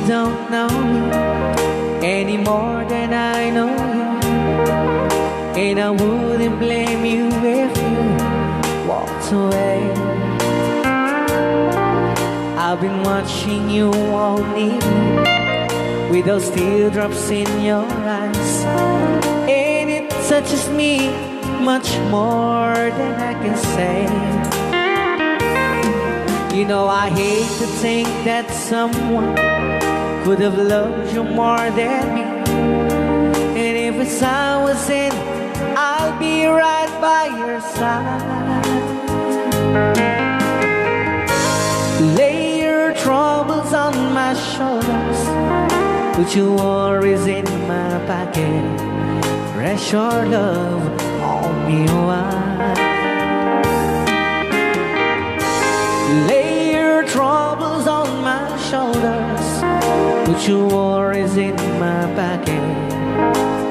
don't know me any more than I know you, and I wouldn't blame you if you walked away. I've been watching you all evening with those teardrops in your eyes, and it touches me much more than I can say. You know, I hate to think that someone could have loved you more than me, and if it's I was in, I'll be right by your side. Lay your troubles on my shoulders, put your worries in my pocket, rest your love on me wide. Lay your troubles on my shoulders, put your worries in my pocket,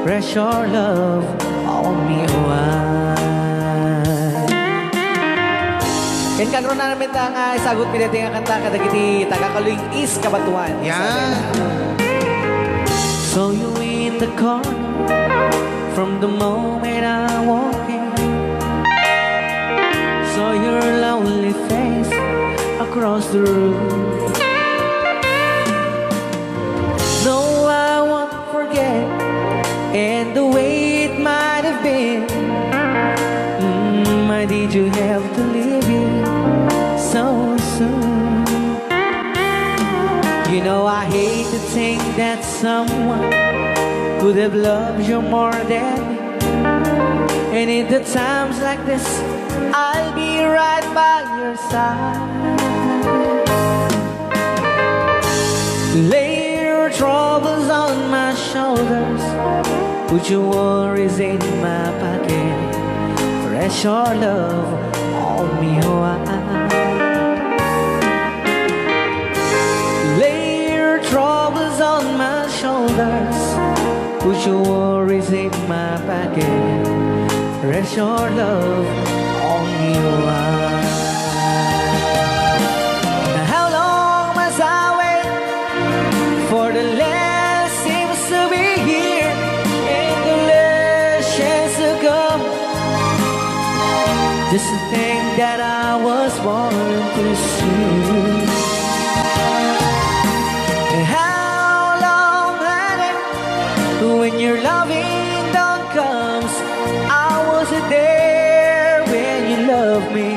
rest your love on me wide. Ken kagro na namin ta nga isagot pinati nga kanta kadagiti tagakaluing is kabatuan. Yan. So you in the corner from the moment I walk in, saw your lonely face across the room. No, I won't forget, and the way it might have been. Why did you have to leave it so soon? You know, I hate to think that someone could have loved you more than me, and in the times like this, I'll be right by your side. Lay your troubles on my shoulders, put your worries in my pocket, rest your love on me wide. Lay your troubles on my shoulders, put your worries in my pocket, rest your love on me wide. Now how long must I wait for the last seems to be here and the last chance to come? Just to think that I was born to see. And how long had it when your loving dawn comes? I wasn't there when you loved me.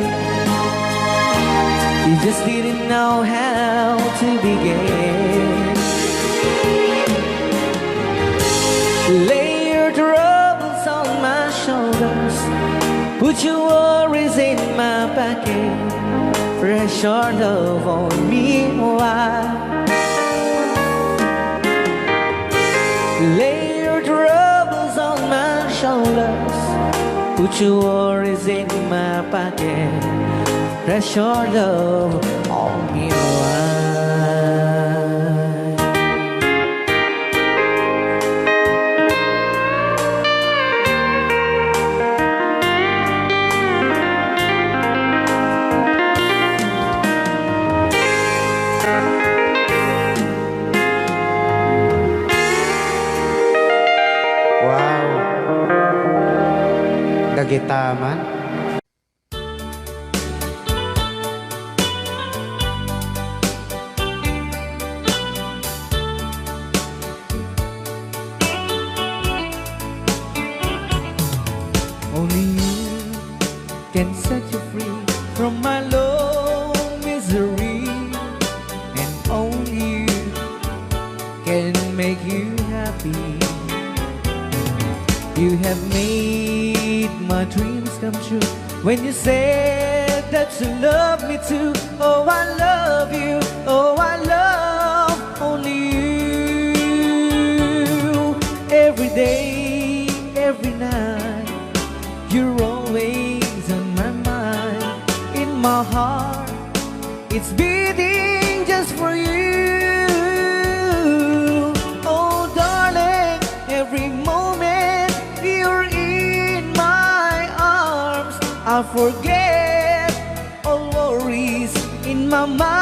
You just didn't know how to begin. Lay your troubles on my shoulders, put your worries in my pocket, rest your love on me wide. Lay your troubles on my shoulders, put your worries in my pocket, rest your love on me wide. Wow. Dagitaman. Only you can set you free from my low misery, and only you can make you happy. You have made my dreams come true when you said that you love me too. Oh, I love you. Oh, I love only you. Every day, every night, you're always on my mind. In my heart, it's beating just for you. Oh, darling, every moment you're in my arms, I forget all worries in my mind.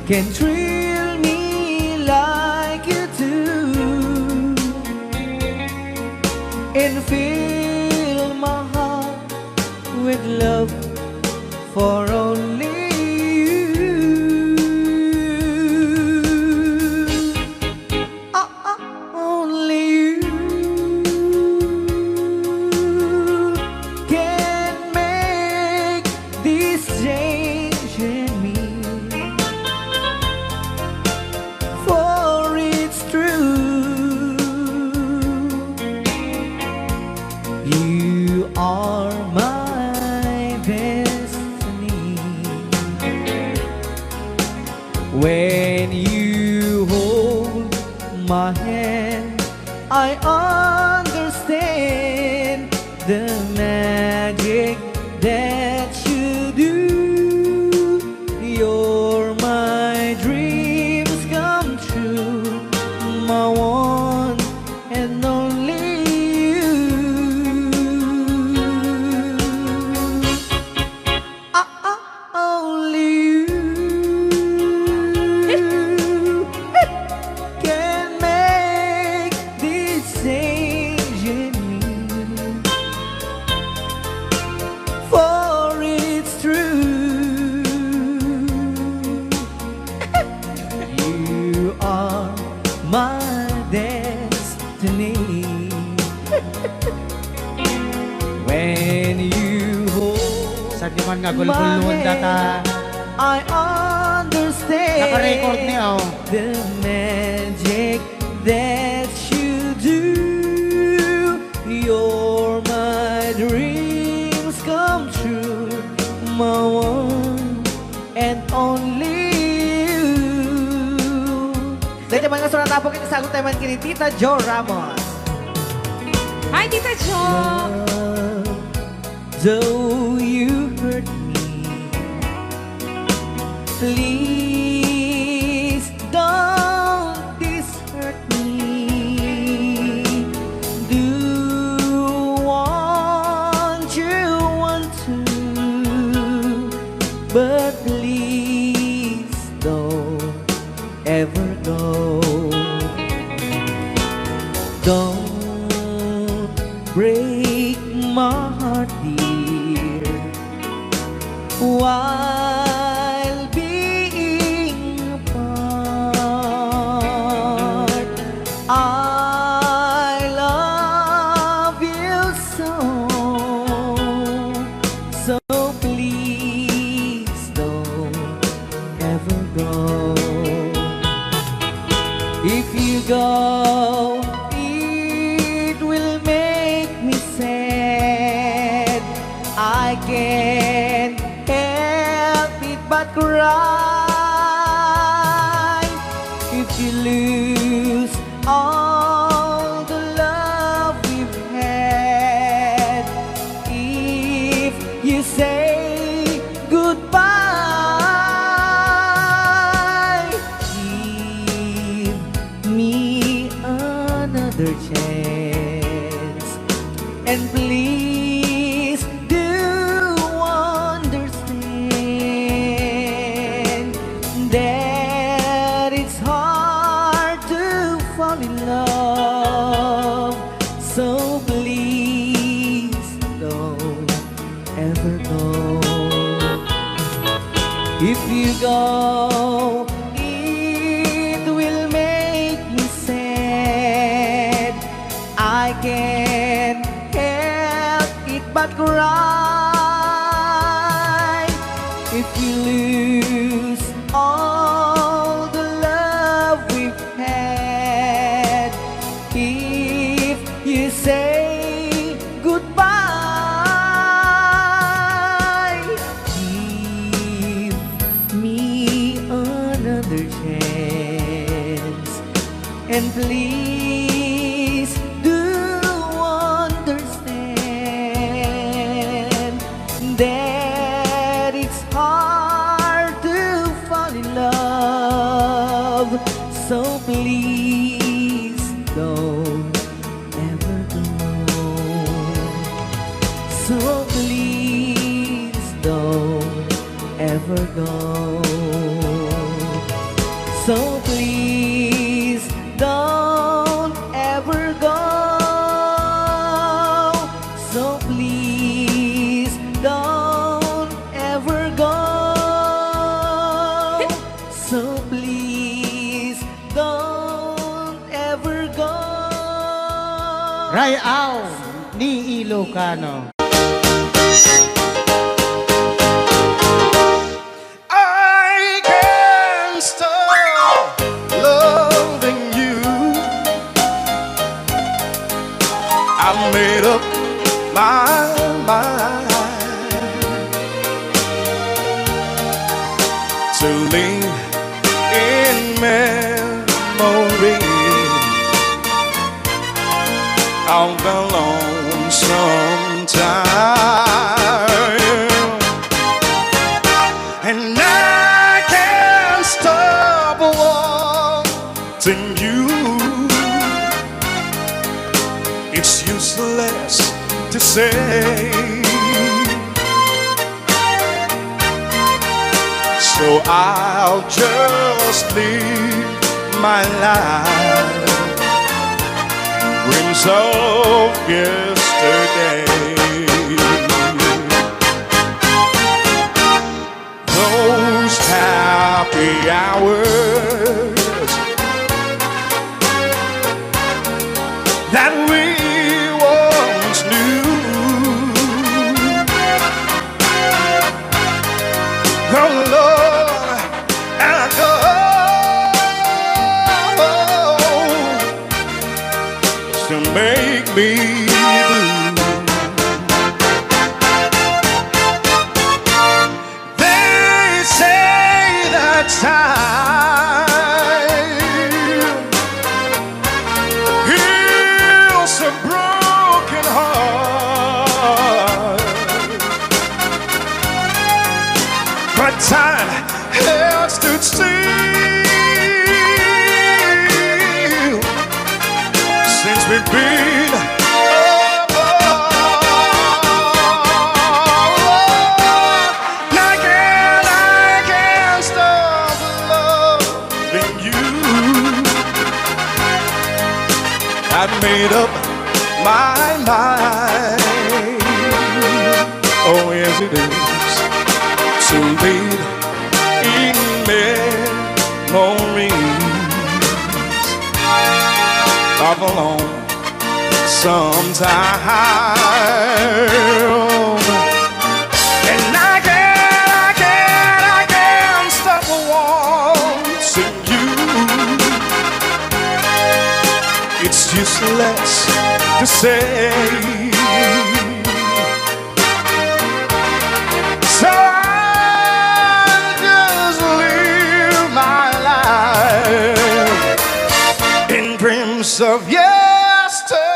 can thrill me like you do, and fill my heart with love for only you. Only you can make this change in me, for it's true. You are my destiny. When you hold my hand, I understand the magic that you do. You're my dreams come true, my one and only you. Only you can make this change in me, for it's true. You are my destiny. When you hold Sa di man nga my gulgulon data. hand, I understand Naka-record niya, oh. the magic that you do. You're my dreams come true, my one and only you. Dahil mga surat po kita sagot tayo man kini Tita Jo Ramos. Hi, Tita Jo! Though you hurt me, please don't dishurt me. Do want to, but please don't ever go. Don't break my heart, dear, while being apart. I love you so, so please don't ever go. If you go, it will make me sad. I can't help it but cry. If you lose all the love we've had, if you say goodbye, give me another chance, and please do understand that it's hard to fall in love. So please don't ever go. If you go, it will make me sad. I can't help it but cry. If you lose all the love we've had, if you say goodbye, give me another chance, and please do understand that it's hard to fall in love. So please don't ever go. So please don't ever go. Bayaw ni Ilocano. I can't stop loving you. I made up my mind to live in memory of the lonesome time, and I can't stop wanting you. It's useless to say, so I'll just live my life dreams of yesterday. Those happy hours that we once knew, oh Lord, and to make me blue. They say that time heals a broken heart, but time has stood still since we've been apart. I can't stop loving you. I've made up my mind, oh yes it is, to live in memories of a lonesome time, and I can't stop wanting you. It's useless to say, so I'll just live my life in dreams of yesterday.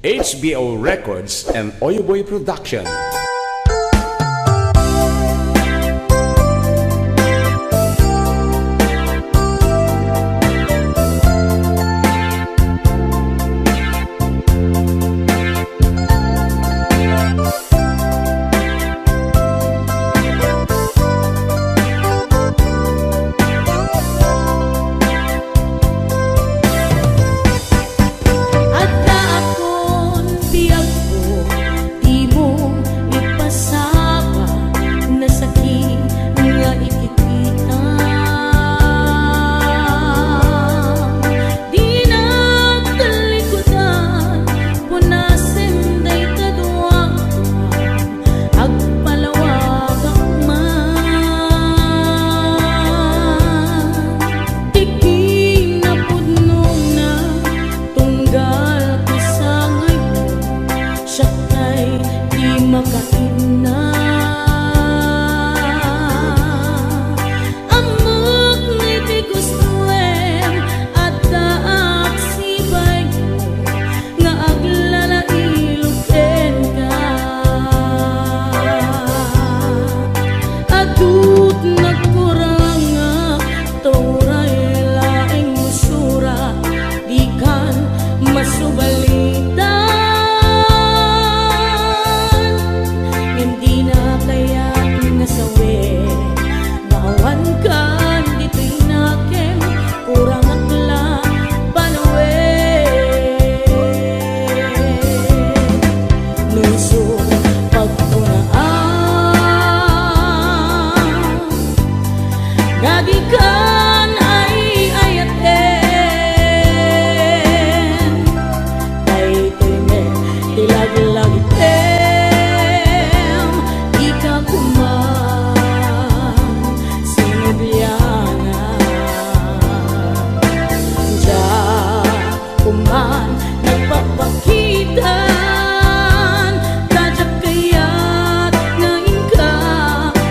HBO Records and Oyoboy Production. Adda akon biyag ko, di mo ipasaba na sakit nga ikikita. Di na talikudan, punasin day kadwa, agpalawag ang man. Tiking na pudnong na tunggal ko sa ngayon, siya kay di makaina. Amok nga'y di gustuem at daak sibay mo nga aglalailuken ka. Adut nagkurang nga turay laing musura, di kan masubalitan, hindi na Lulusot pagpunaan Gadikan ay ayaten Daytoy me tilaglagitem Ika kuman sinubiyana Diya kuman nagpapakitan Tadyak kaya't ngayon ka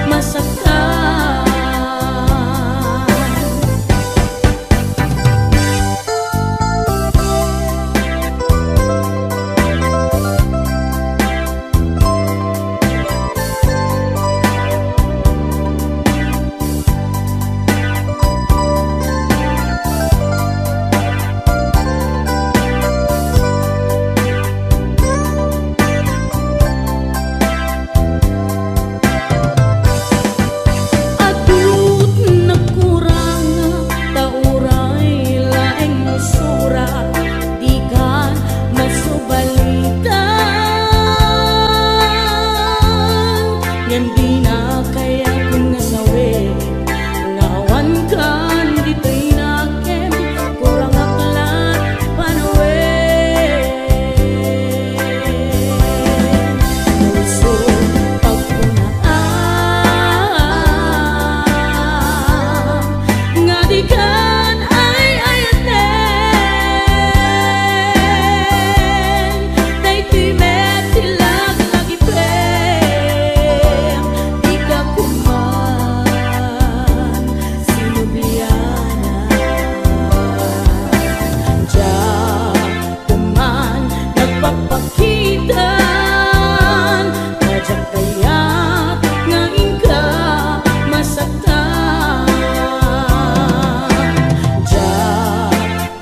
masaktan Adut nagkurang tauray laeng musura Di ka masubalitan Ngem di na kaya kung nasawi Ngawan kan dito'y nakem Kurang aklat panawin Lulusot pagpunaan Ngadikan ay ayaten Daytoy met tilaglagitem Di ka kuman sinubiyana Diya kuman nagpapakitan Tadyak kaya't ngayon ka masaktan Diya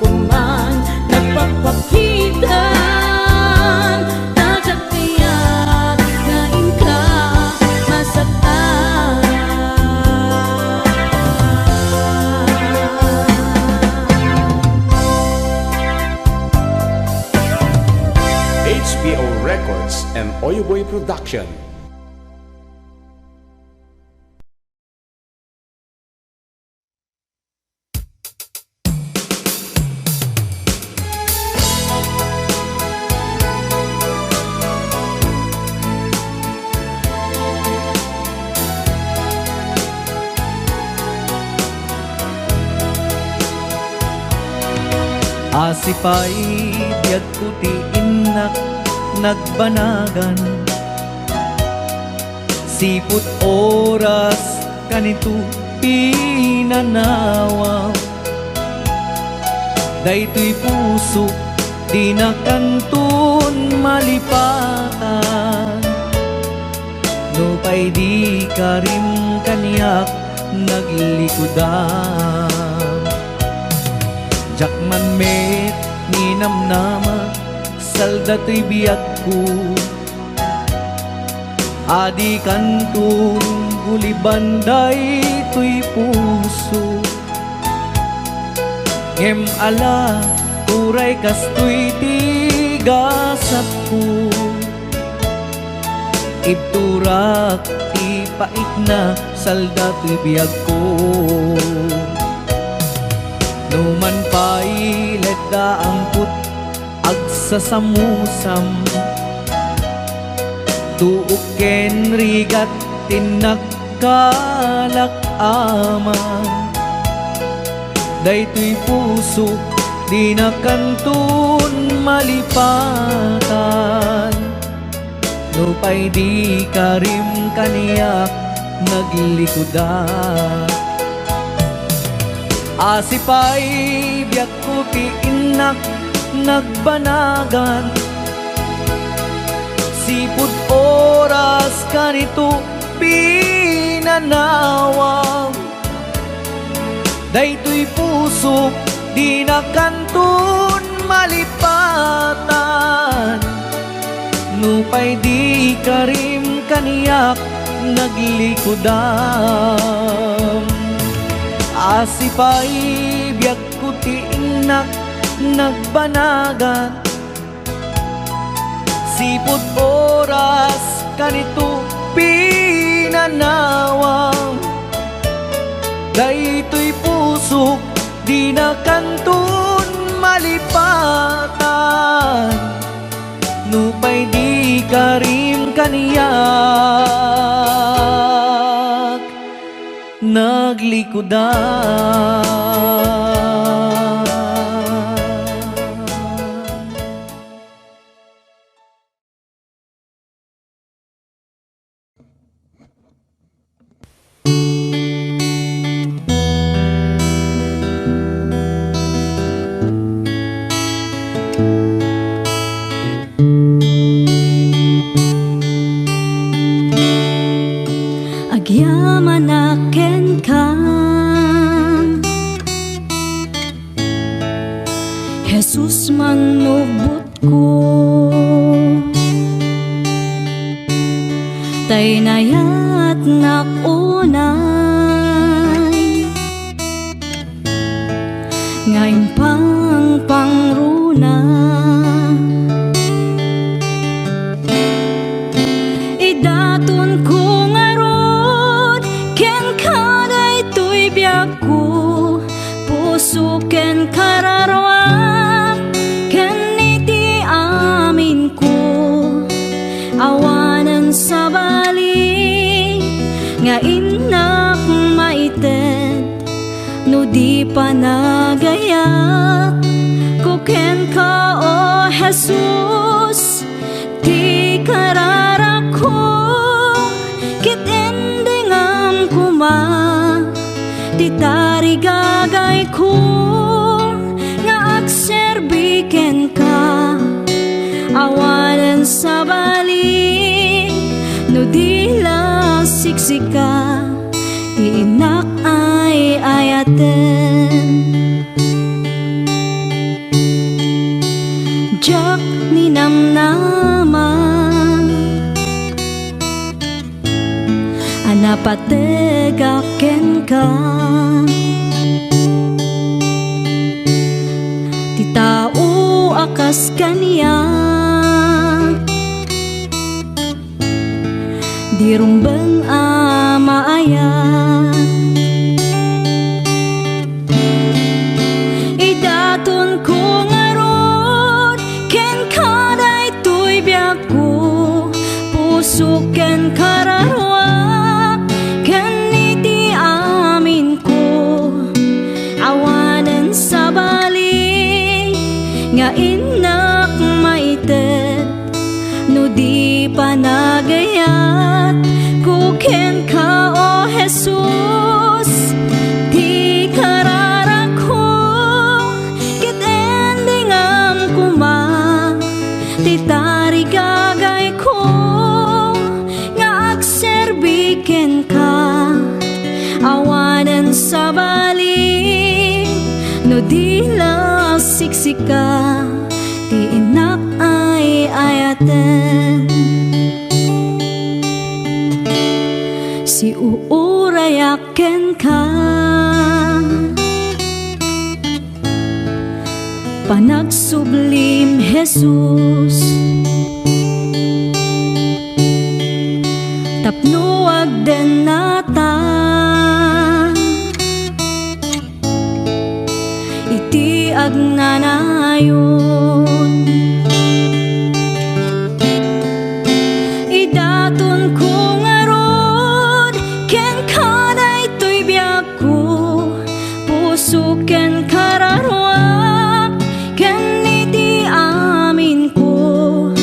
kuman nagpapakitan Tadyak kaya't ngayon ka masaktan HBO Records and Oyoboy Production. Asipay biyag kuti inak nagbanagan Siput oras kanito pinanawa Daytoy puso di na kantun malipatan No pay di ka rin kaniyak naglikudan Jakman met ni namnama salda to'y biyag ko Adi kantun gulibanday to'y puso Ngem ala turay kasto'y tigasat ko Ibturak ipait na salda to'y biyag ko Numan pa'y ledda ang put agsasamusam Tuok ken rigat tinagkalak aman Daytoy puso di na kantun malipatan No pa'y di ka rin kaniyak naglikudan Asipay biyag kuti inak nagbanagan Sipud oras kanito pinanawa Daytoy puso di na kantun malipatan Nupay di ka rin kaniyak naglikudan Asipay biyag kuti inak nagbanagan sipot oras kanito pinanawang daytoy pusok di na kantun malipatan nupay di karim kaniyak naglikudan. Agyaman aken ka, Jesus manubot ko, tay nayat nakunay, ngayon pang pangruna. Idaton ko ngarod, ken kaday tuy biyak ko, puso ken kararwak, ken iti amin ko, awanan sa bali, nga inak maited, no di pa nagayat, ko ken ka o Jesus, ti kararak ko, kit endingam kuma, ti tarigagay ko, nga agserbiken ka, awanan sa bali, no di la siksika, ti inak ay ayaten. Jak ni namnama, anapategaken ka, ti tao akas kaniya, di rumbeng amaaya. Idaton ko ngarod, ken kaday tuy biyak ko, puso ken kararwak, ken iti amin ko, awanan sa bali, nga inak maited, no di pa nagayat, ko ken ka o Jesus, ti kararak ko, kit endingam kuma, ti tarigagay ko, nga agserbiken ka, awanan sa bali, no di la siksika, ti inak ay ayaten. Si uurayaken ka, panagsublim Jesus, tapno agden nata, iti agnanayon. Idaton ko ngarod, ken kaday tuy biyak ko, puso ken kararwak, ken iti amin ko,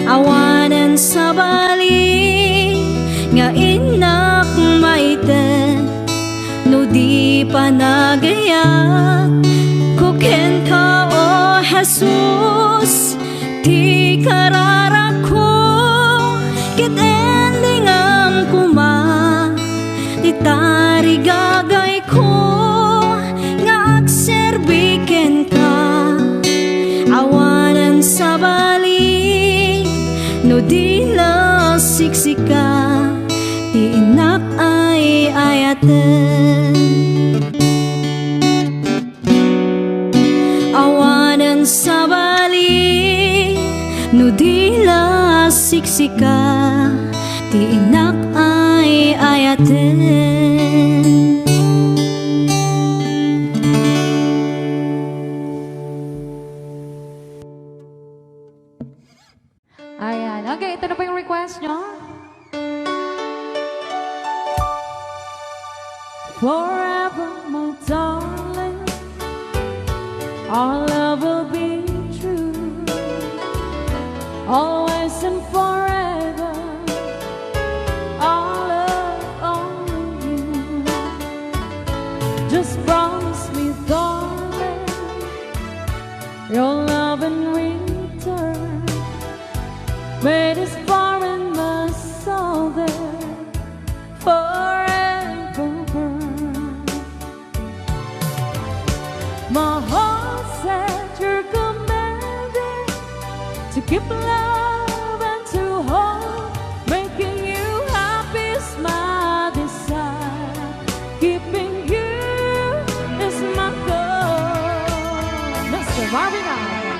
awanan sa bali, nga inak maited, no di pa nagayat, ko ken ka o Jesus, ti kararak ko, kit endingam kuma, ti tarigagay ko, nga agserbiken ka, awanan sa bali, no di la siksika, ti inak ay ayaten. Awanan sa bali, no di la siksi ka, ti inak ay ayaten. Ayan. Okay, ito na po yung request nyo. Forever, my darling, our love will be true. Always and forever, our love only you. Just promise me, darling, your love in return. Made us far in my soul there forever burn. My heart said you're commanded to keep love and to hold, making you happy is my desire. Keeping you is my goal. Mr. Marvin Allen.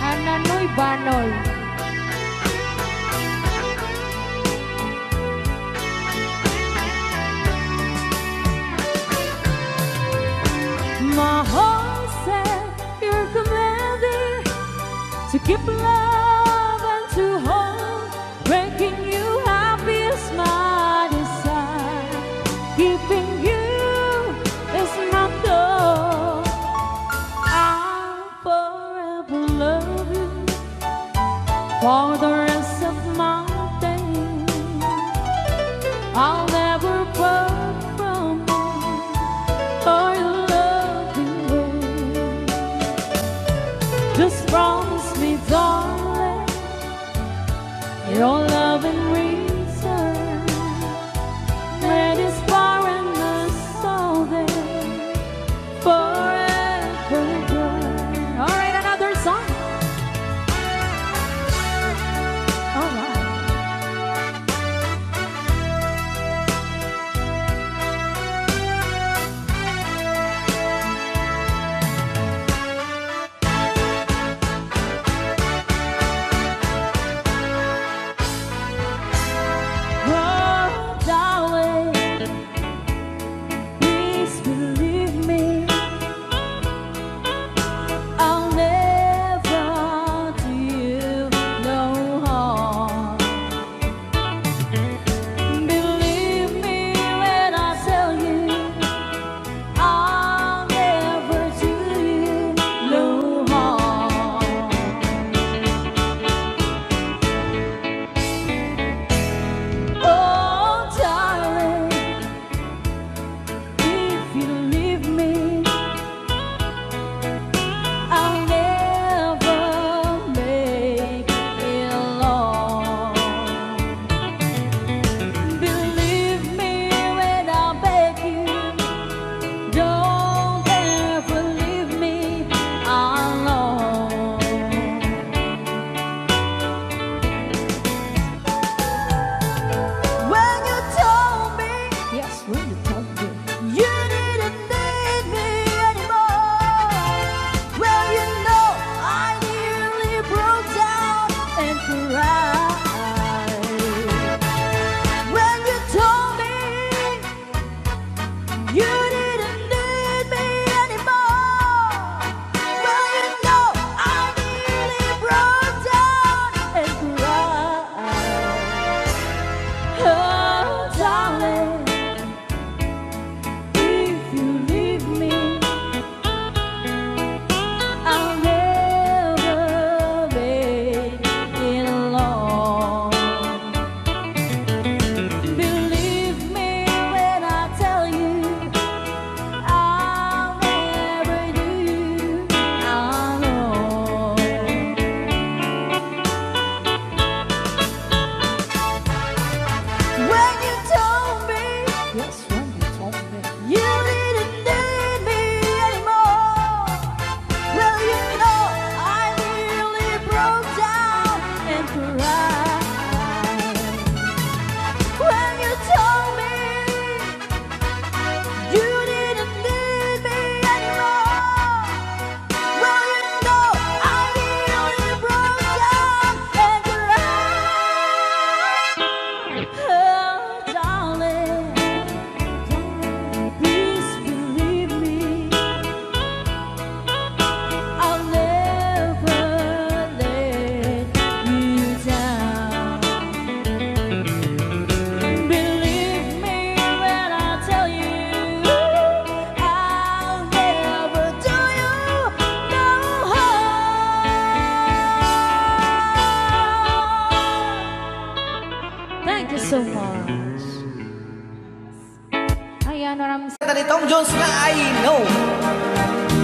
Ananoy Banoy. My heart said you're commanded to keep love and to hold, making you happy is my desire. Keeping you is my goal. I'll forever love you for the rest of my days. I'll never part from you or your loving ways. Just promise me, darling, your love in return. Made is far in the soul there forever burn. All right, another song. All right.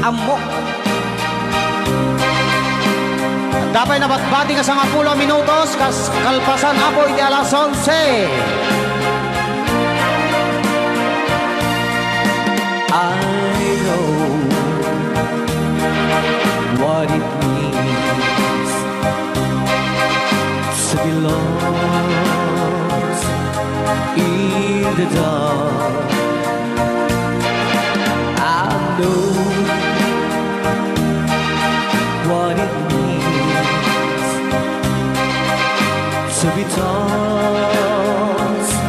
amok. Dapat nabatbati ka sa 10 minutos, kalpasan apoy di alas 11. I know what it means to be lost in the dark. I know what it means to be tossed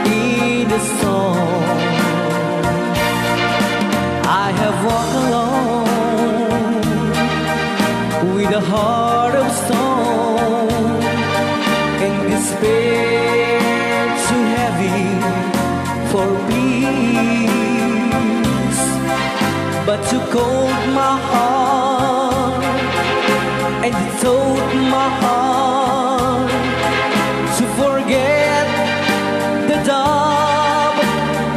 in the storm. I have walked alone with a heart of stone and despair too heavy for peace. But you cold my heart and you told my heart to forget the doubt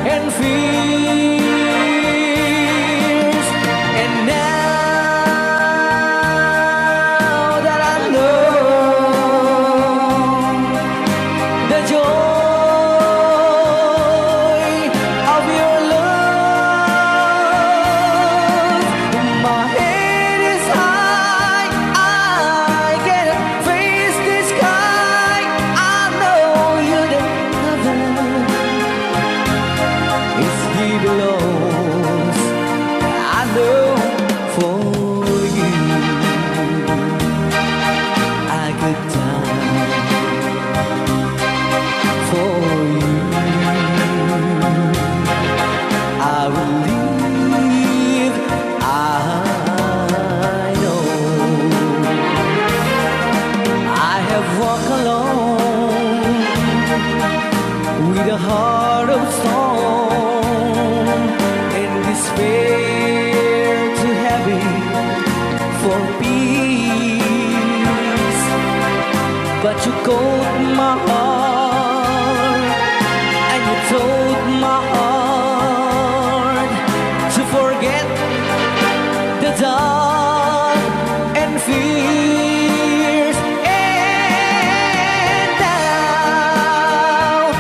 and fears. And now that I know the joy of your love, my head is high, I cannot face the sky. I know you the heaven is here below. I know for you I could die for you. I will live. I know I have walked alone with a heart of stone and despair too heavy for peace. But you called my heart and you told my heart to forget the dark and fears. And now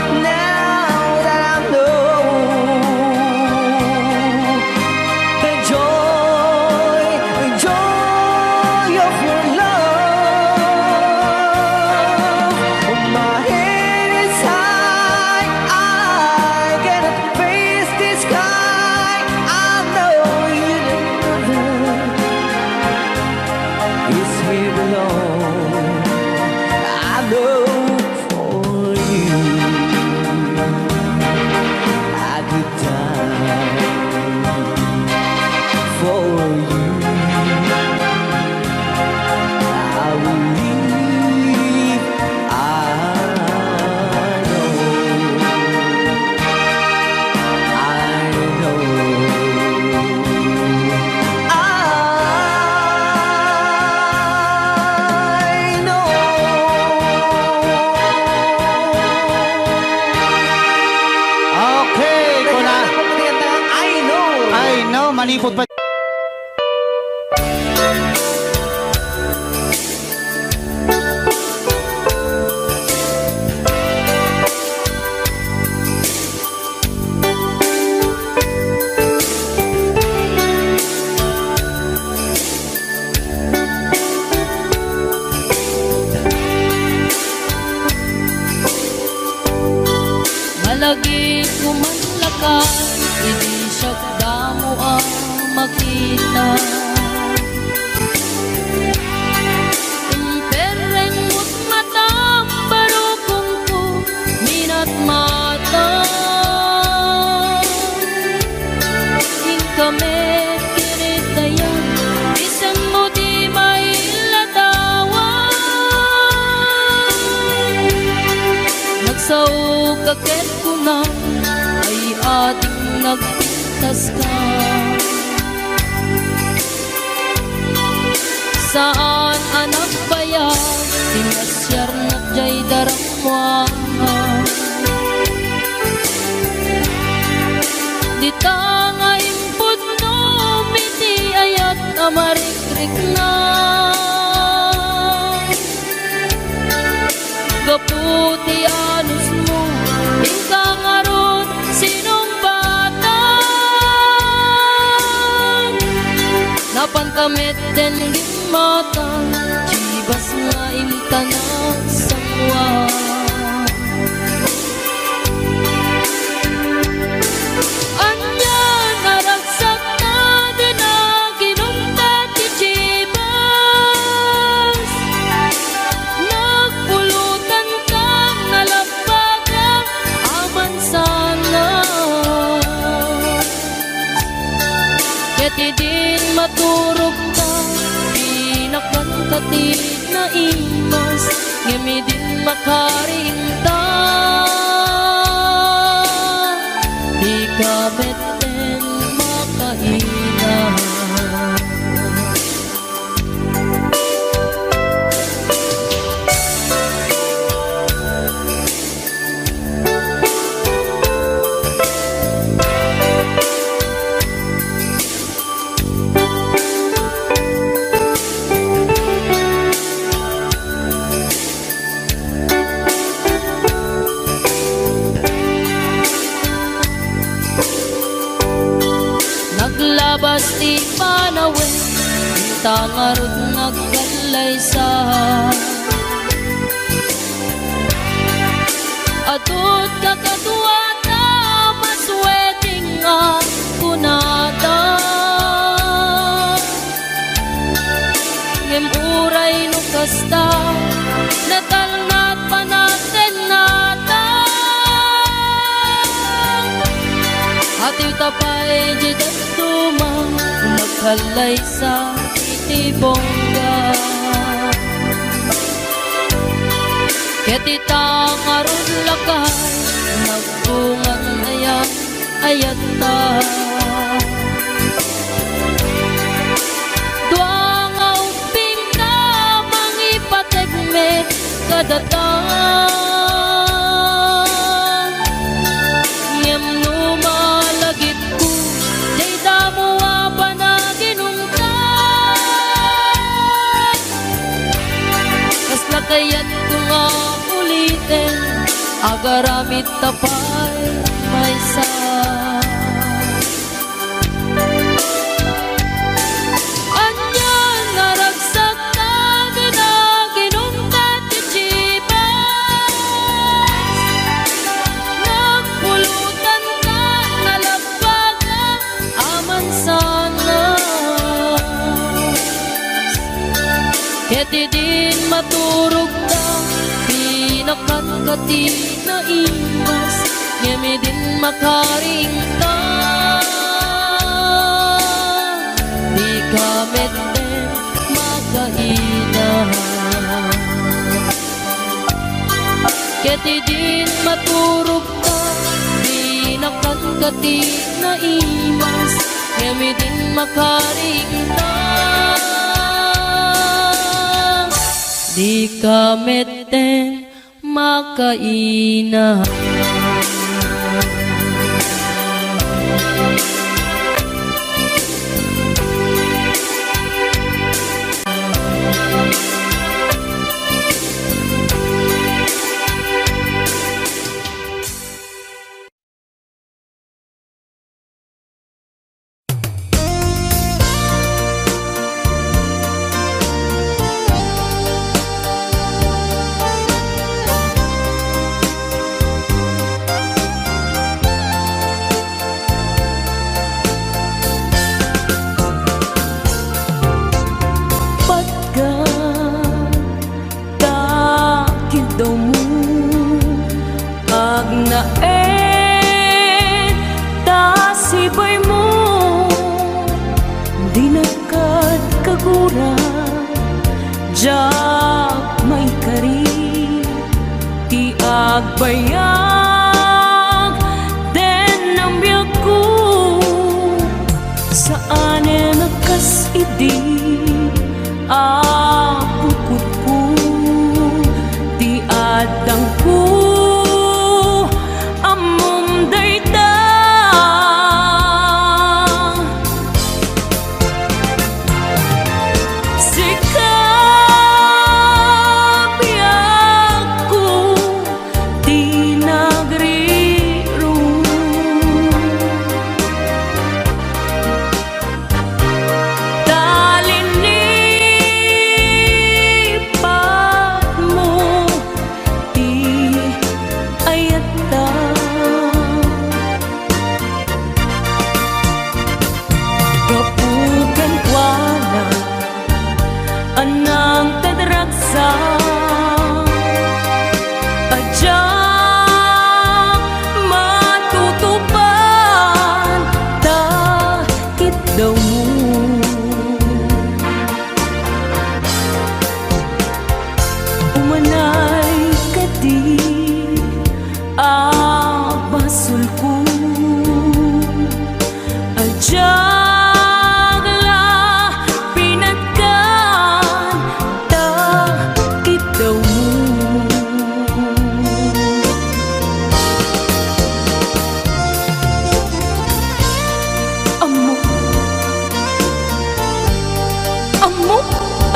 that I know the joy of your love, my head is high, I cannot face the sky. I know you is here below. I know for you I could die for you. I will live. I know. I know. I know. Okay, kuna. I know. I know, manipot pa. Malagi kumanlakas, hindi siya damo ang makita. Pereng mo't matam, barukong ko, minat mata. King kami, kinitayan, isan mo di mailatawan. Nagsaw kaket ko na, ay ating nagpintas ka. Saan anak bayag, pinasyar na jay daramwa. Di ta nga impod no, miti na gaputi anos mo ikaw aron sinong bata napankamit din gimata jibas nga imtanang sangwa anya naragsak na din na ginungkat ti jibas nagpulutan kang nalabagan aman sana keti din maturog ka pinakan katid na imas ngemi din makarinta di ka beten makaina naglabas ti panawin tangarot nagkalay sa atut kakatuwata masweting nga kunata ngemuray no kasta natalnat panaten nata ati tapay jidat tumang nagkalay sa itibongga ketita karun lakay nagbungan ayat ayata duang auping na mangipategme kadatang ngem numalagit ko day damo pa na ginungkat kas lakayat ko nga ulitin agaramit tapay may sa anya naragsak na ginaginungkat ti jibas nagpulutan ka nalabagan aman sana keti din maturog na pinakan kati na imas ngemi din makaringta di ka meten makaina keti din maturog ka pinakan kati na imas ngemi din makaringta di ka meten makaina Tasibay mo di nagkat kagura jak may kari ti agbayag den ang biyak ko saan nakas idi apukot ko ti adang ko amom dayta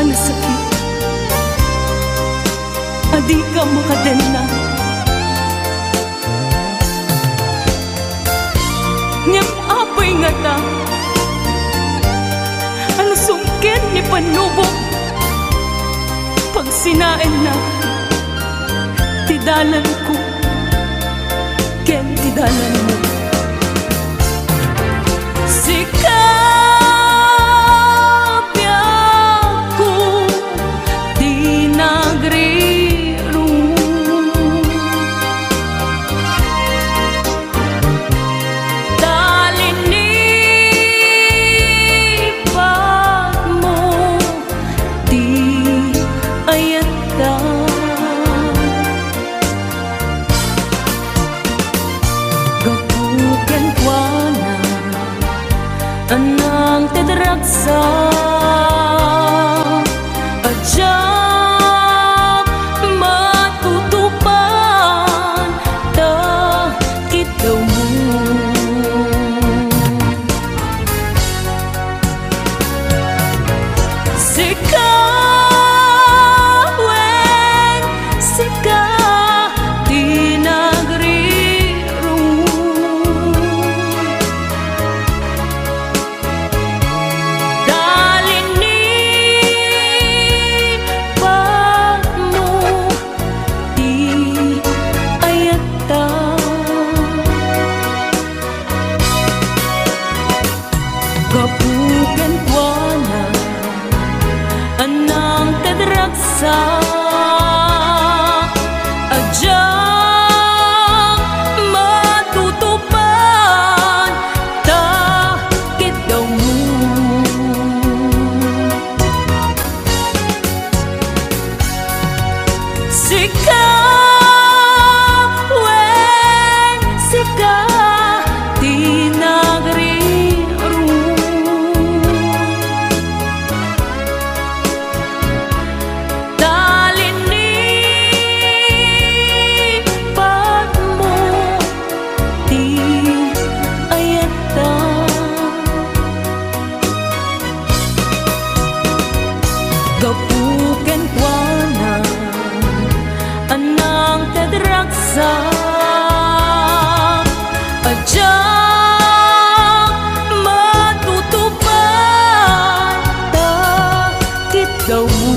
Ang sakit, adi ka makadena. Ngem apoy nga ta, ang sungkit ni panubok. Pag sinain na, tidalan ko, ken tidalan mo. Anang tedraksa ajak matutupan ta kita mo. Sikawen sika tinagriru kapukan kuana anang tedraksa ajak matutupan ta kita mo. Sikawen sika tinagriru talini pag mo di ayata. Gapuken kuana anang tedraksa ajak matutupan ta kita mo.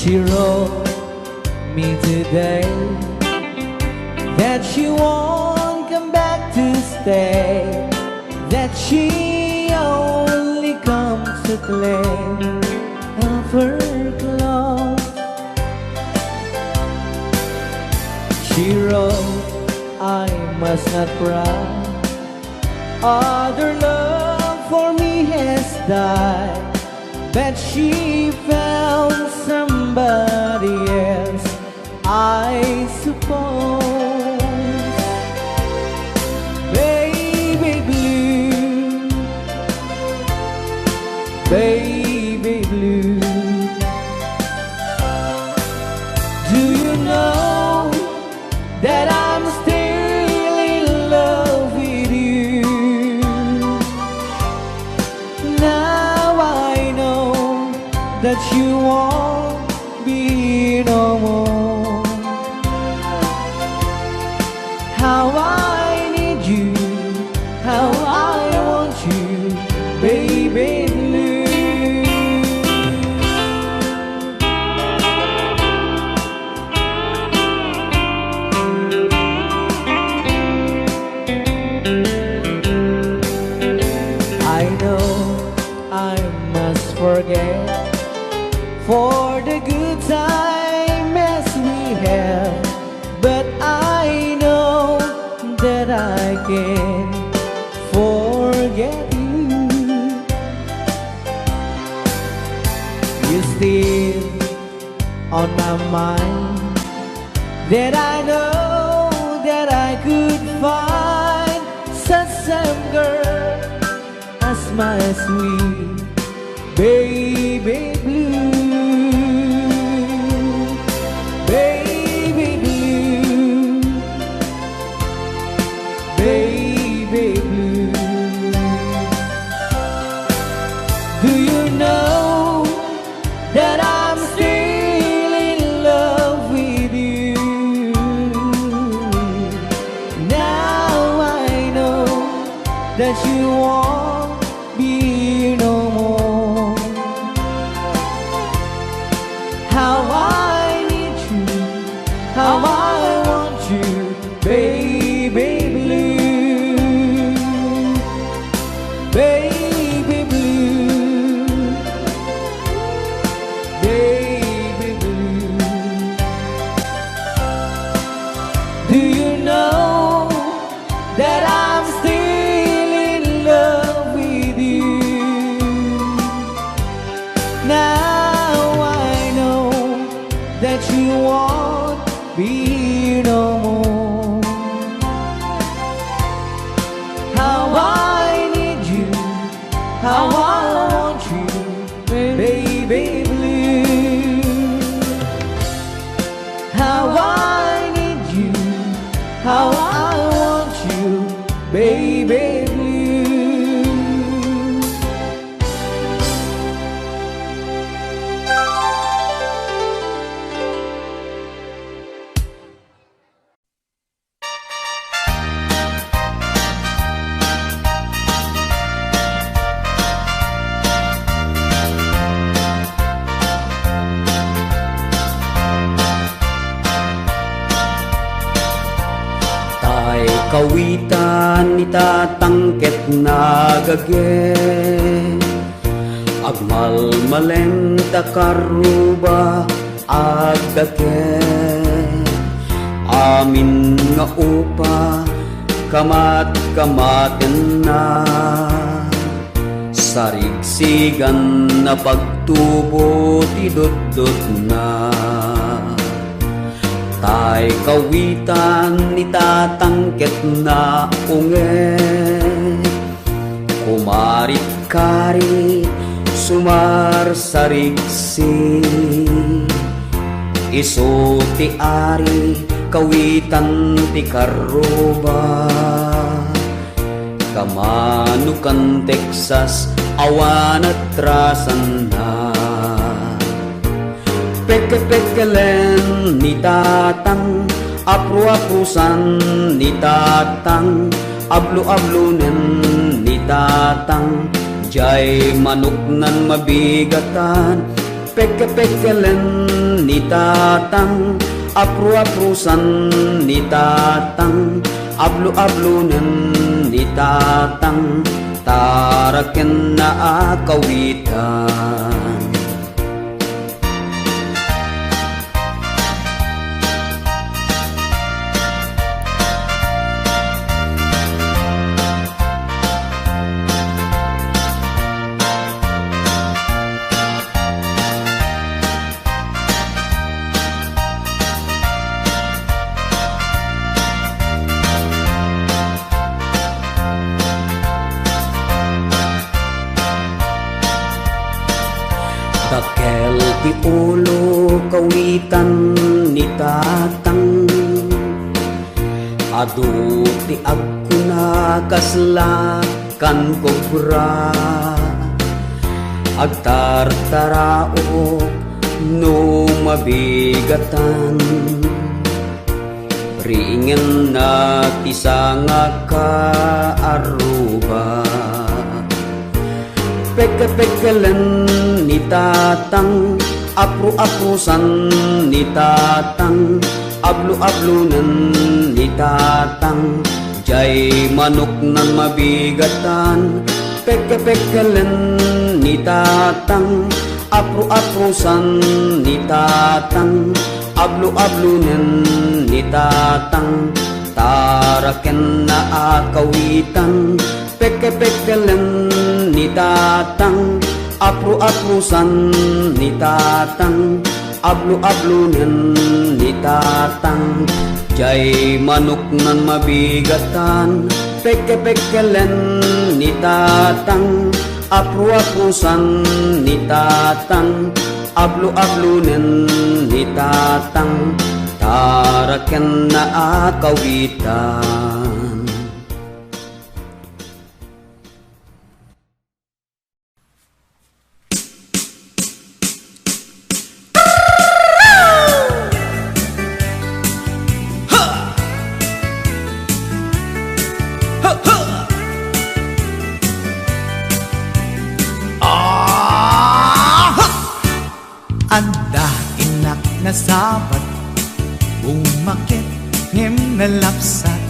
She wrote me today that she won't come back to stay, that she only comes to claim of her clothes. She wrote, I must not cry, other love for me has died, but she found somebody else, I suppose. Baby blue, baby blue, do you know that I'm still in love with you? Now I know that you won't be no more. How I need you, how I want you, baby blue. I know I must forget for the good time as we have, but I know that I can forget you. You're still on my mind, that I know that I could find such same girl as my sweet baby blue, baby blue, baby blue. Do you know that I'm still in love with you? Now I know that you won't be here no more. How I need you, how I want you, baby blue, baby blue, baby blue. Do you know that I'm still in love with you? Now I know that you won't be here no more. How I need you, how I want you, baby blue. How I need you, how I want you, baby blue. Tay kawitan ni tatangket nagage, agmalmalen takaruba agdake, amin nga upa kamat-kamaten na, sarigsigan na pagtubo tidot-dot na. Tay kawitan ni tatangket na unge, kumarit kari sumar sarigsi, iso ti ari kawitan ti karuba, kamanukan Texas awan at trasan na. Peke-pekelen ni tatang, apru-aprusan ni tatang, ablu-ablunen ni tatang, jay manok nan mabigatan. Peke-pekelen ni tatang, apru-aprusan ni tatang, ablu-ablunen ni tatang, taraken na akawitan. Dakel ti ulo kawitan ni tatang, adu ti agkuna kasla kan kobra, agtartarao no mabigatan, ringen na ti sanga kaaruba. Peke-pekelen ni tatang, apru-aprusan ni tatang, ablu-ablunan ni tatang, jay manok nan mabigatan. Peke-pekelen ni tatang, apru-aprusan ni tatang, ablu-ablunan ni tatang, taraken na akawitan. Peke-pekelen ni tatang, apru-aprusan ni tatang, ablu-ablunan ni tatang, jay manok nan mabigatan, peke-pekelen ni tatang, apru-aprusan ni tatang, ablu-ablunan ni tatang, taraken na akawitan. Anda inak na sabat, umakit ngem na lapsat,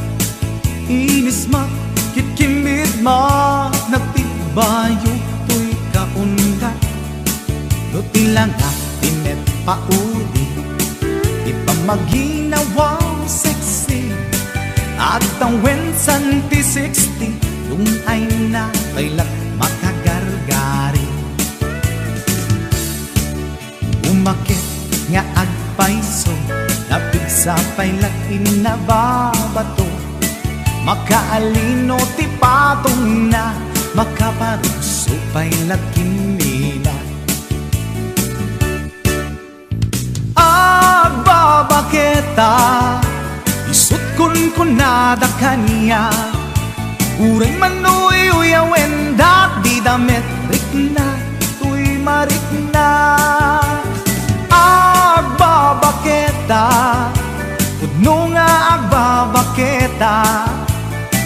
inis ma kitkimid ma, nagtibayo to'y kaundat, do tila nga tinet pauli, di pa maginawang sexy, at ang wensan ti 60, yung ay na kailat makagargari. Umakit nga agpaiso, napigsa pa'y lakin na babato, makaalino ti patong na, makaparuso pa'y lakin nila. Agbabaketa, isut kun nada kanya, uray manoy uyawen dat di damit rikna, tuy marikna. Agbabaketa, pudno nga agbabaketa,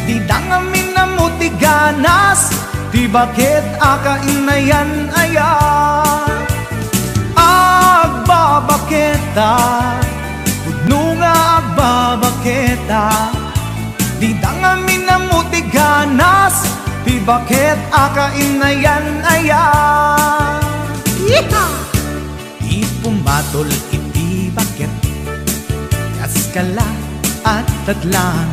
di dangamin na mutiganas, di bakit akainayan aya. Agbabaketa, pudno nga agbabaketa, di dangamin na mutiganas, di bakit akainayan aya. Yeehaw! Pumatol iti bakit, kaskala at tatlang,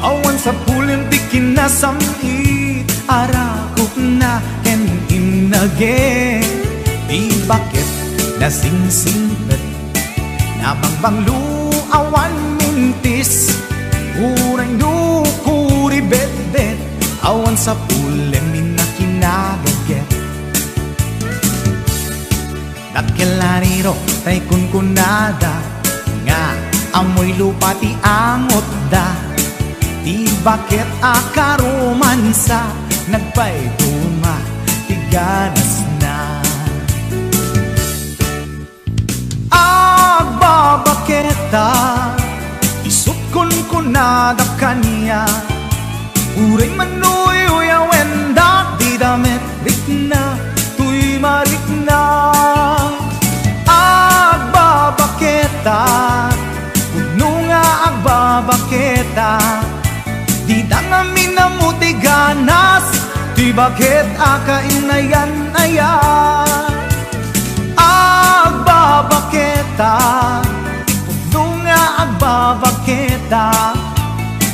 awan sa pulim di kinasamit, arakok na ken inage, di bakit nasingsingpet, nabangbanglu awan mintis, uray nukuri bet-bet, awan sa pulim minakinagaget. Dakilariro tay kunkunada, nga amoy lupa ti angot da, di bakit akaromansa, nagpaituma ti ganas na. Agbabaketa, isut kunkunada kanya, uray manoy uyawen da, di damit rikna, tuy marikna. Agbabaketa, pudno nga agbabaketa, di dangamin na mutiganas, di bakit akainayan aya. Agbabaketa, pudno nga agbabaketa,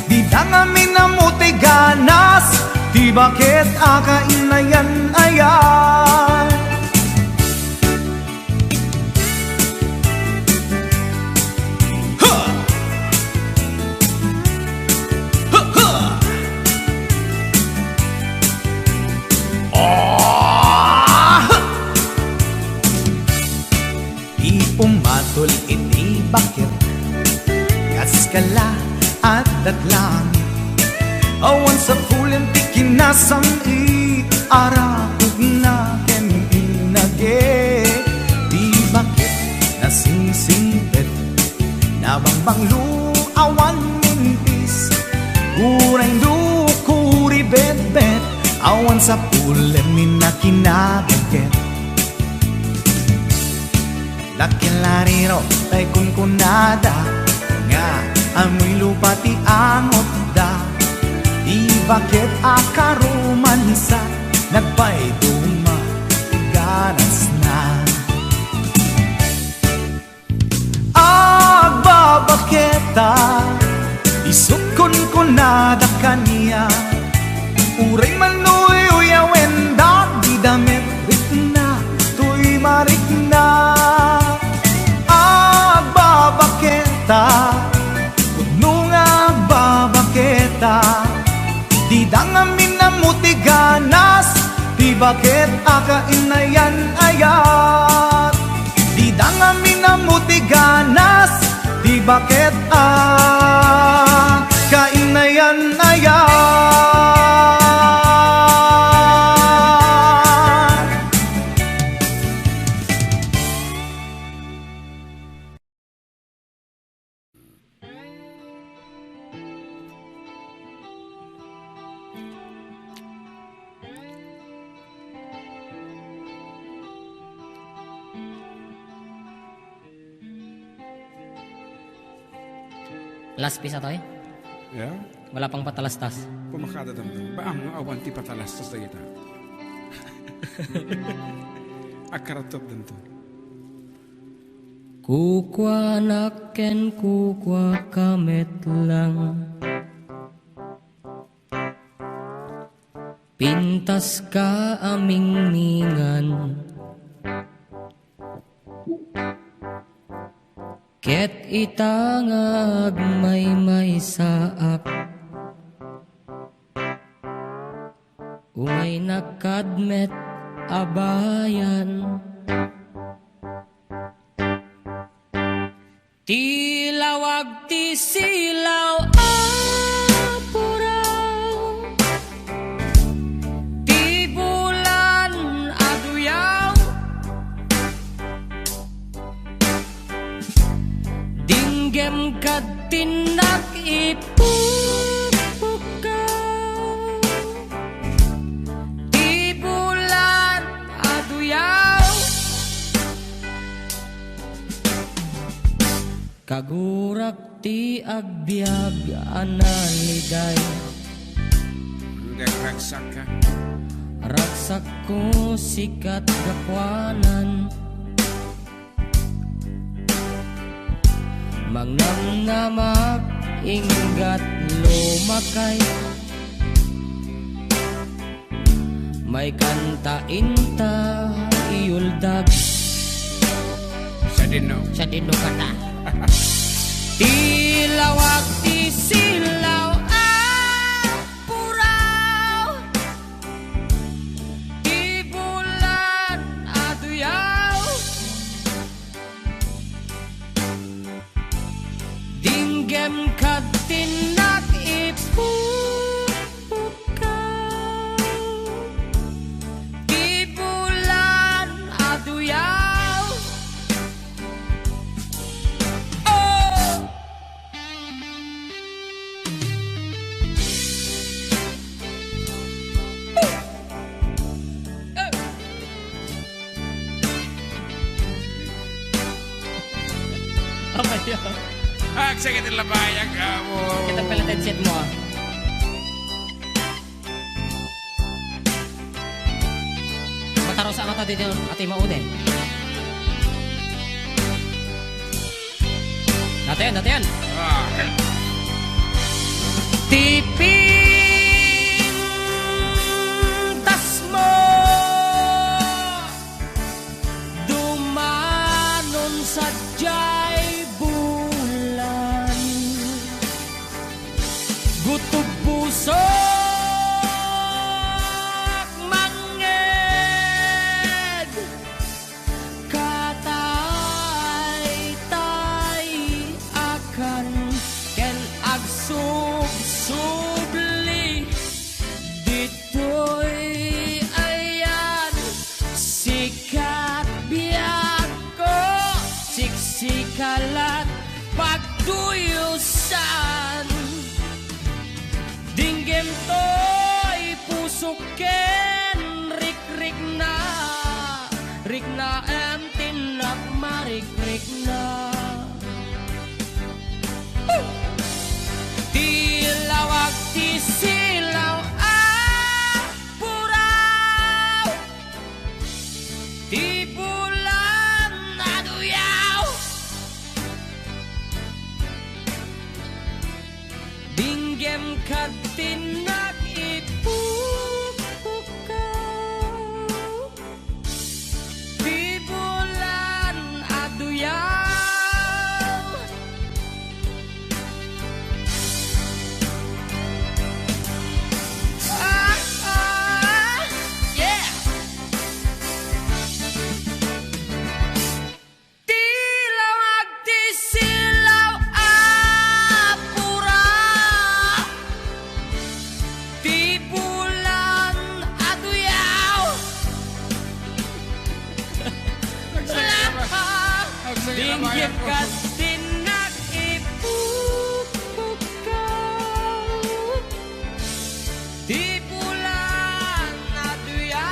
di dangamin na mutiganas, di bakit akainayan aya. Pumatol iti bakit, kaskala at datlang, awan sa pulim ti kinasamit, arakog na ken inage, di bakit nasingsingpet, nabangbanglu awan mintis, uray dukuri bet-bet, awan sa pulim minakinagaget. Lakilariro tay kunkunada, nga amoy lupa ti angot da, di bakit akaromansa, nagpaituma ti ganas na. Agbabaketa, isut kunkunada kanya, uray manoy uyawen da, di damit rikna, tuy marikna. bakit akainayan ayat di dangami na mutiganas di bakit kainayan ayat Last piece atoy. Yeah? Wala pang patalastas. Pumakada tanto. Baang awan ti patalastas na kita. Akaratop tanto. Kukwa naken kukwa kamet lang. Pintas ka aming mingan. Ket itangag may saak. Umay nakadmet abayan. Tilawag ti silaw apuraw. Ti bulan aduyaw. Dinggem kad tinak ipupukaw. Ti bulan aduyaw. Kagurak ti agbyag analiday. Raksak ka. Raksak ko sikat gakwanan. Mangnamnamak inggat lumakay. May kanta inta iuldag. Sa dino. Sa dino kata. Tilawag ti silaw apuraw. Ti bulan aduyaw. Dinggem kad tinak ipupukaw. Ti bulan aduyaw. Sakit ang labayag ka mo. Kita pala headset mo ah. Mataro sa mata dito ati maude. Natin. Tiping tas mo dumanon sa jay bulan. Gutob puso manged katay-tay akan ken agsub-subli ditoy ayan sikat biyak ko siksikalat pagduyusan. Dinggem to'y pusok ken rik-rik na em tinak marik-rik na. Tilawag ti silaw apuraw. Ti bulan aduyaw. Dinggem kad tinak ipupukaw. Ti bulan aduyaw. Yeah. labayan ko. Ingyekat tinag-ipupukaw Di pulang na duya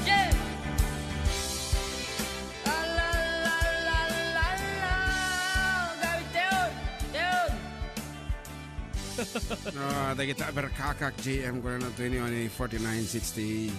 Yeah! La la la la la la Gabi, Teon! Teon! Ada kita berkakak JM kurang 21 4960.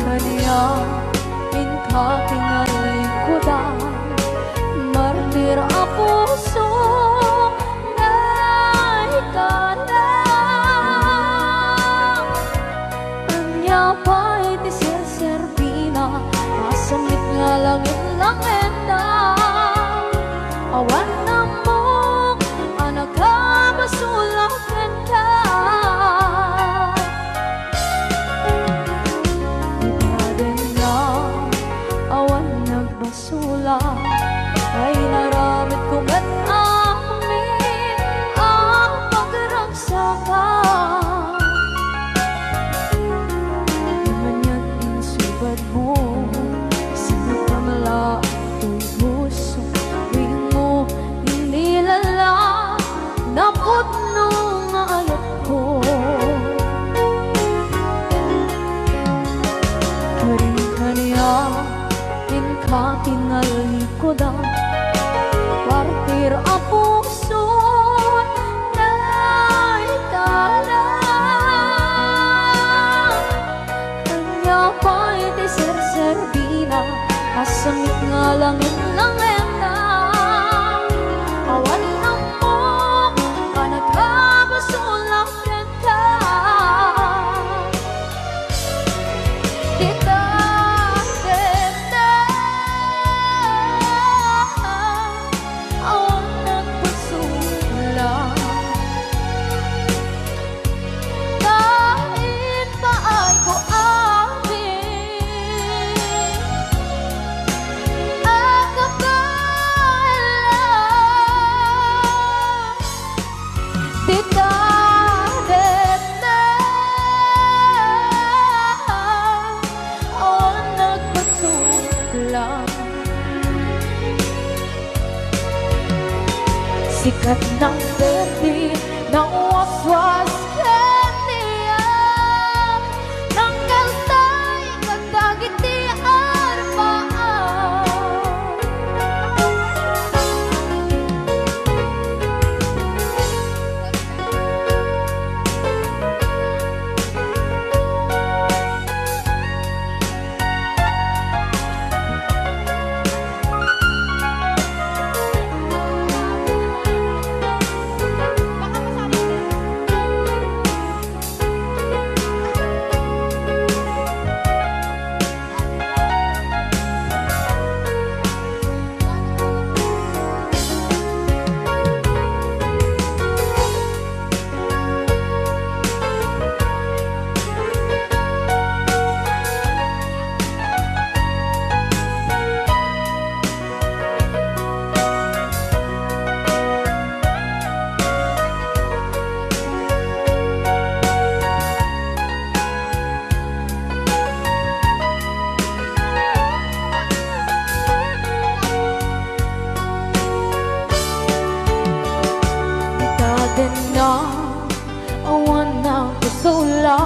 Kanya inkating alikudan, martir ang puso na ikalang. Anya pa'y tiserserbina, masamit nga langit langenda. Awan na mo, anak ka masulakan ka. Basula ay naramit kong at amin ang pagragsakan. Di man yan insubad mo, sinapamala ito'y puso. Tuwing mo inilala, naputno nga ayat ko. Karin-kanya katingal likodan, partir ang puso na ikalang. Kanya pa'y tiserserbina, kasamit nga langit langenda. Awan na mo, kanagkabasulakan ka. Kita sikat ng berde ng waswas kaniya, ng kaltay kagdagiti arbaan. Awan na kusula,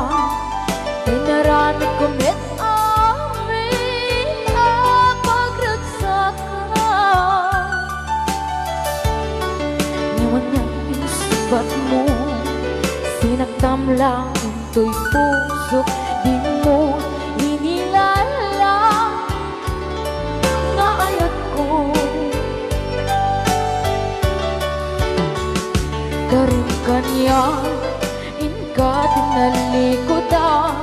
inaramit kumit amin ang pagragsakan. Ngayon niyang insubat mo, sinagdam lang ito'y puso. Di mo inilala nga ayat ko. Karin kanya katinalikodan,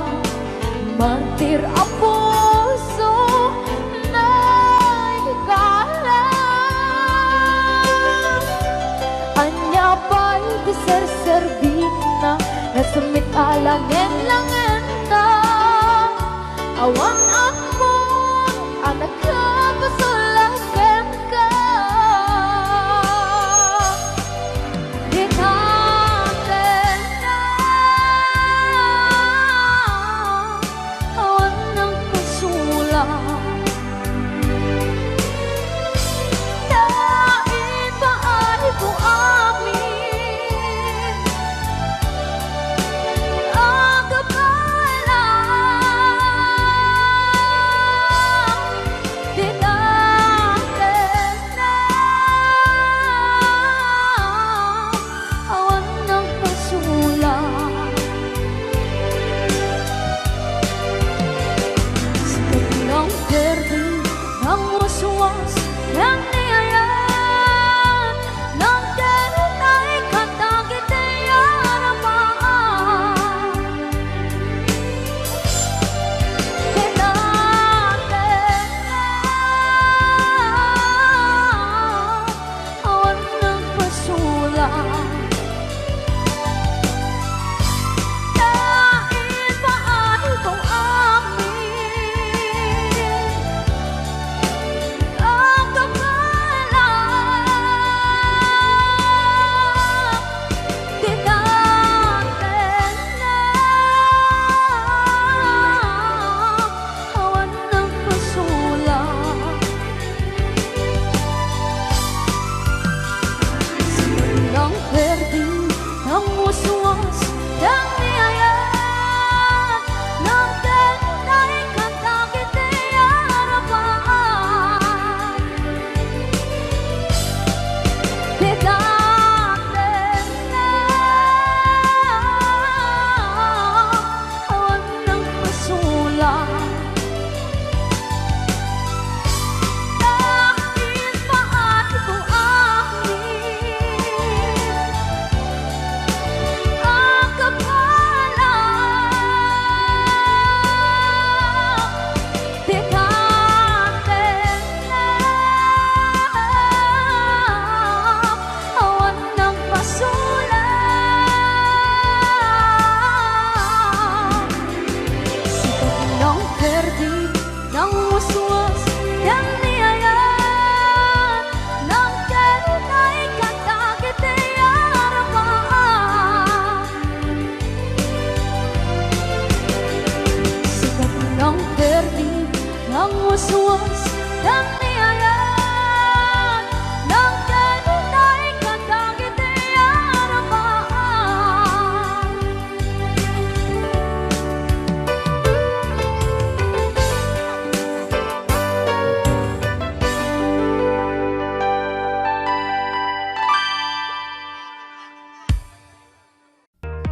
mantir ang puso na ikalang. Anya pa'y tiserserbina, nasamit alangin langin na. Awang ako, anak ka, pasulakan ka.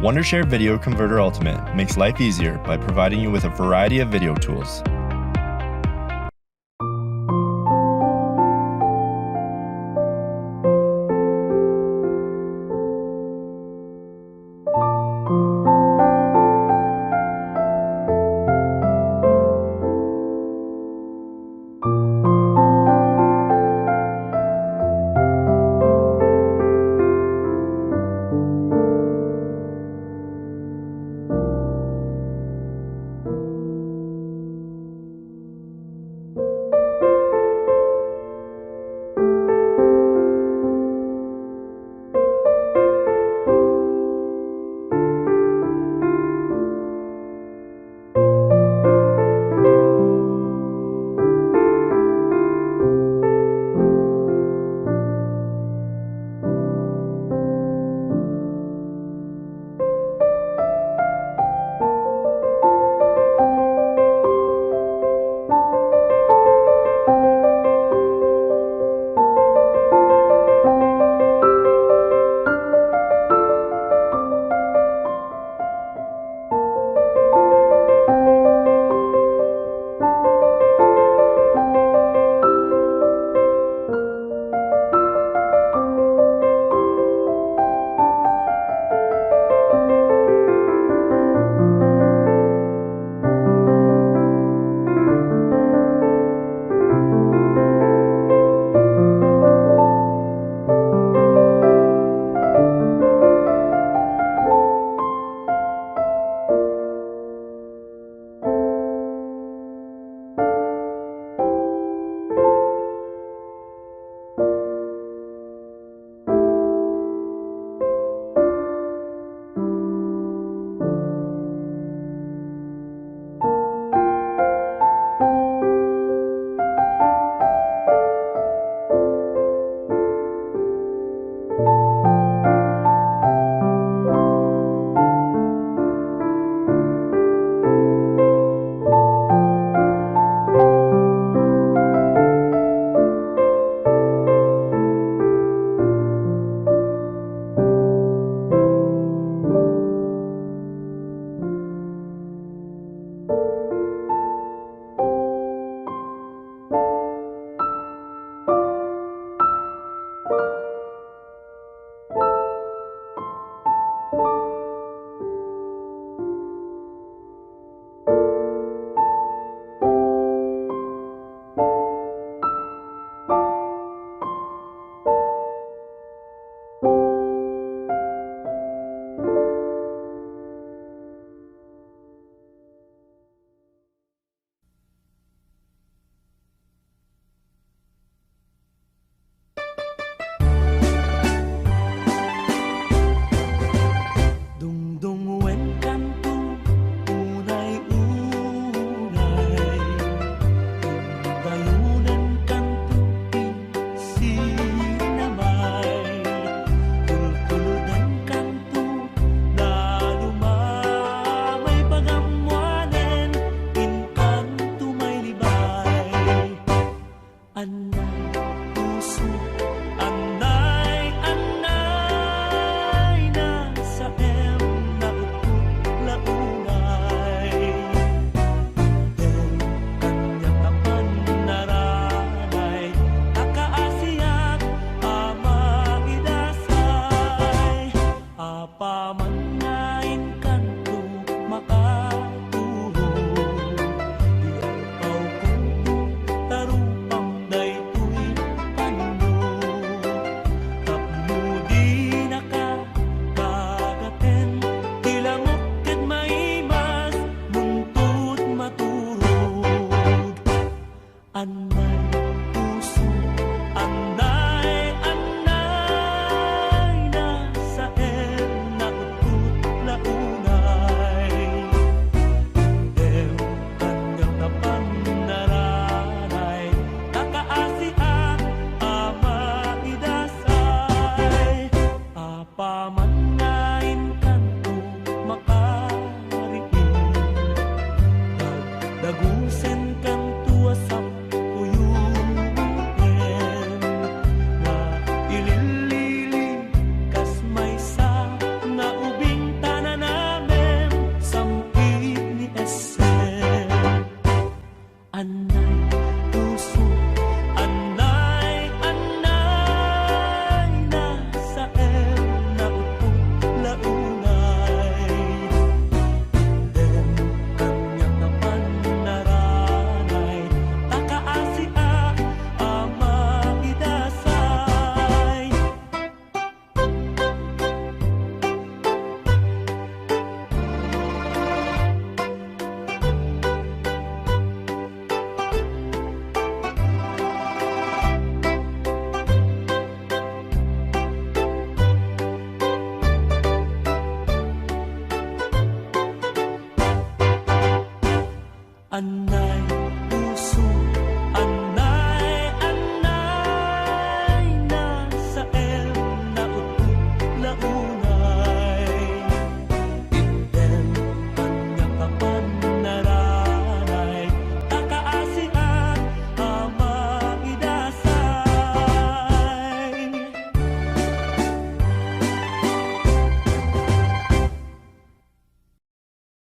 Wondershare Video Converter Ultimate makes life easier by providing you with a variety of video tools. Ililili kas may sa nga ubing tanan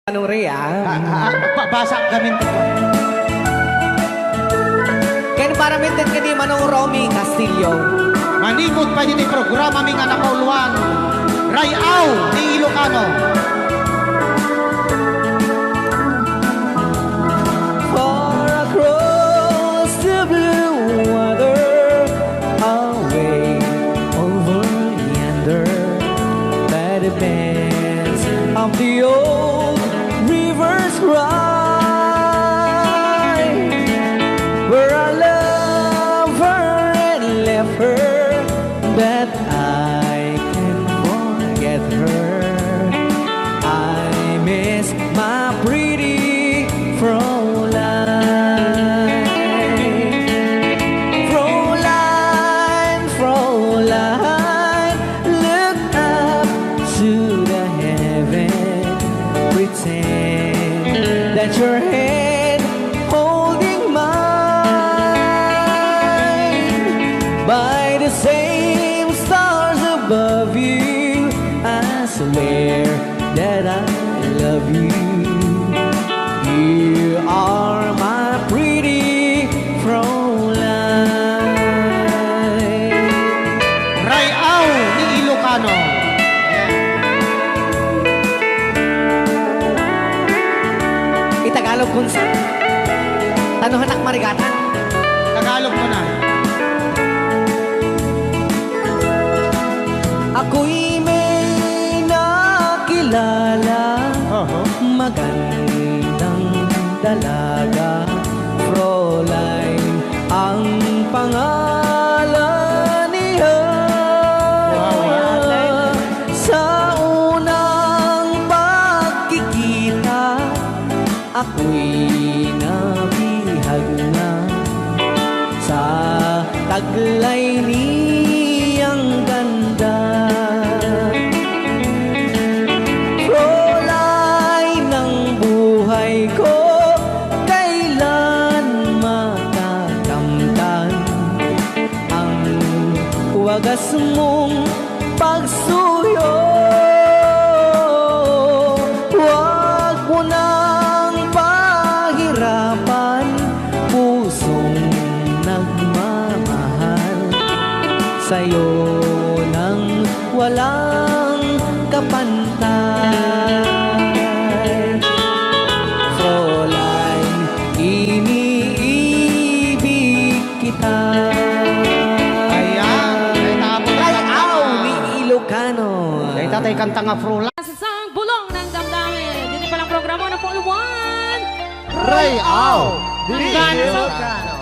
Anong Ria? Basa gamin ko. Kaya para mintin ka di Manong Romy Castillo. Manimot pa yun yung programa ming anak kauluan. Rayaw ni Ilocano. Far across the blue water, away over yonder, by the banks of the old rivers ride, where I love her and left her, that I can forget her. I miss my pretty Fräulein. Fräulein, Fräulein, look up to the heaven, pretend that your hand holding mine. By the same stars above you, I swear that I love you. You are my pretty Fräulein. Rayaw ni Ilocano. Itagalog kung sa Tanuhan ak marigatan. Tagalog mo na. Ako'y may nakilala, magandang dalaga, Fräulein ang pangalan niya. Sa unang pagkikita, ako'y nabihag na sa taglay niyang ganda. Fräulein ng buhay ko, kailan matakamtan ang wagas mong pagsuyo. Huwag mo nang pahirapan pusong nagmamahal sa'yo nang walang kapantay. Fräulein, iniibig kita. Rayaw ni Ilocano. Ay tatay kanta nga Fräulein. Sa isang bulong ng damdamin. Dito palang programa ng VOL.1. Rayaw ni Ilocano. Ilocano.